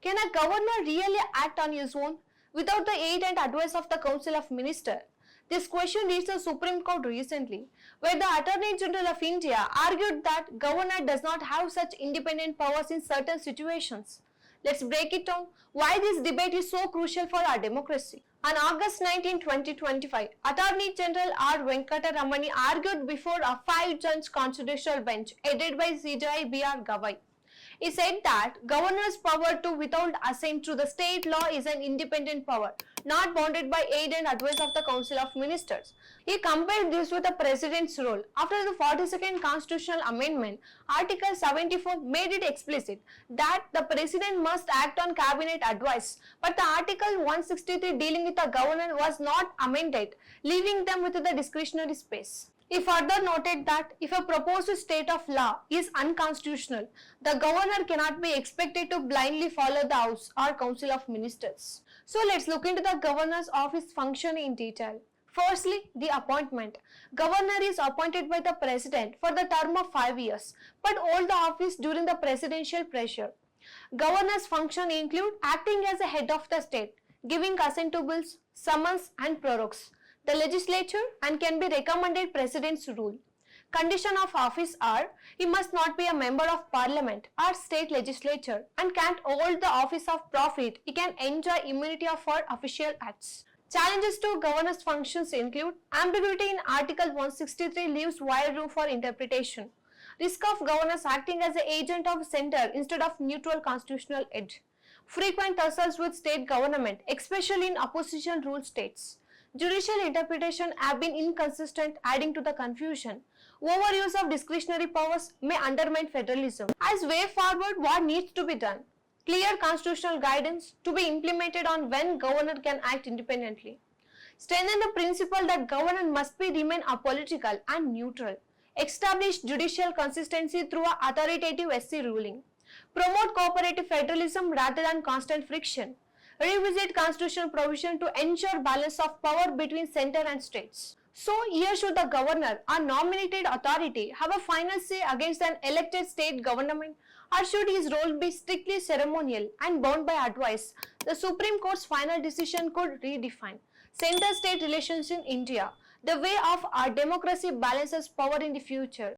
Can a governor really act on his own without the aid and advice of the Council of Ministers? This question reached the Supreme Court recently, where the Attorney General of India argued that governor does not have such independent powers in certain situations. Let's break it down why this debate is so crucial for our democracy. On August 19, 2025, Attorney General R. Venkata Ramani argued before a 5-judge constitutional bench headed by CJI B.R. Gavai. He said that governor's power to withhold assent to the state law is an independent power, not bounded by aid and advice of the Council of Ministers. He compared this with the President's role. After the 42nd Constitutional Amendment, Article 74 made it explicit that the President must act on Cabinet advice, but the Article 163 dealing with the governor was not amended, leaving them with the discretionary space. He further noted that if a proposed state of law is unconstitutional, the governor cannot be expected to blindly follow the House or Council of Ministers. So let's look into the governor's office function in detail. Firstly, the appointment. Governor is appointed by the President for the term of 5 years, but hold the office during the presidential pressure. Governor's function include acting as a head of the state, giving assent to bills, summons and prorogues the legislature and can be recommended President's rule. Condition of office are, he must not be a member of parliament or state legislature and can't hold the office of profit. He can enjoy immunity for official acts. Challenges to governor's functions include ambiguity in Article 163 leaves wide room for interpretation. Risk of governors acting as an agent of center instead of neutral constitutional edge. Frequent tussles with state government, especially in opposition ruled states. Judicial interpretation have been inconsistent, adding to the confusion. Overuse of discretionary powers may undermine federalism. As way forward, what needs to be done? Clear constitutional guidance to be implemented on when governor can act independently. Strengthen the principle that governor must remain apolitical and neutral. Establish judicial consistency through an authoritative SC ruling. Promote cooperative federalism rather than constant friction. Revisit constitutional provision to ensure balance of power between center and states. So here should the governor or nominated authority have a final say against an elected state government, or should his role be strictly ceremonial and bound by advice? The Supreme Court's final decision could redefine center-state relations in India, the way of our democracy balances power in the future.